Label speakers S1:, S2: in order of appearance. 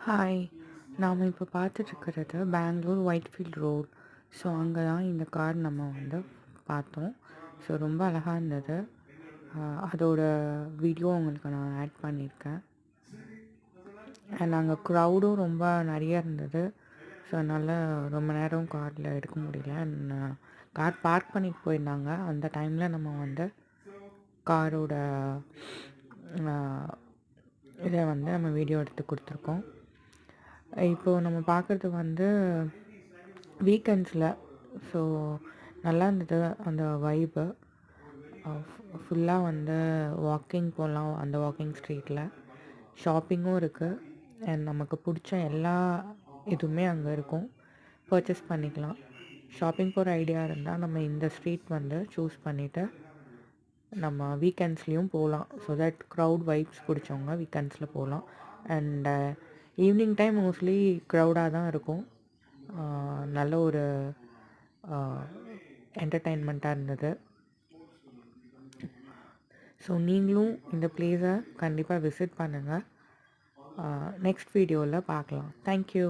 S1: Hi. நாம் இப்போ பார்த்துட்ருக்கிறது Bangalore Whitefield road. So அங்கே தான் இந்த கார் நம்ம பார்த்தோம். ஸோ ரொம்ப அழகாக இருந்தது. அதோட வீடியோ உங்களுக்கு நான் ஆட் பண்ணியிருக்கேன். அண்ட் அங்கே க்ரௌடும் ரொம்ப நிறைய இருந்தது. ஸோ அதனால் ரொம்ப நேரம் காரில் எடுக்க முடியல. அண்ட் கார் பார்க் பண்ணிட்டு போயிருந்தாங்க. அந்த டைமில் நம்ம காரோட இதை நம்ம வீடியோ எடுத்து கொடுத்துருக்கோம். இப்போது நம்ம பார்க்குறது வீக்கெண்ட்ஸில். ஸோ நல்லா இருந்தது அந்த வைபு. ஃபுல்லாக வாக்கிங் போகலாம் அந்த வாக்கிங் ஸ்ட்ரீட்டில். ஷாப்பிங்கும் இருக்குது. அண்ட் நமக்கு பிடிச்ச எல்லா இதுவுமே அங்கே இருக்கும். பர்ச்சேஸ் பண்ணிக்கலாம். ஷாப்பிங் போகிற ஐடியா இருந்தால் நம்ம இந்த ஸ்ட்ரீட் சூஸ் பண்ணிவிட்டு நம்ம வீக்கெண்ட்ஸ்லேயும் போகலாம். ஸோ தட் க்ரௌட் வைப்ஸ் பிடிச்சவங்க வீக்கெண்ட்ஸில் போகலாம். அண்ட் ஈவினிங் டைம் மோஸ்ட்லி க்ரௌடாக தான் இருக்கும். நல்ல ஒரு என்டர்டெயின்மெண்ட்டாக இருந்தது. ஸோ நீங்களும் இந்த பிளேஸை கண்டிப்பாக விசிட் பண்ணுங்கள். நெக்ஸ்ட் வீடியோவில் பார்க்கலாம். தேங்க்யூ.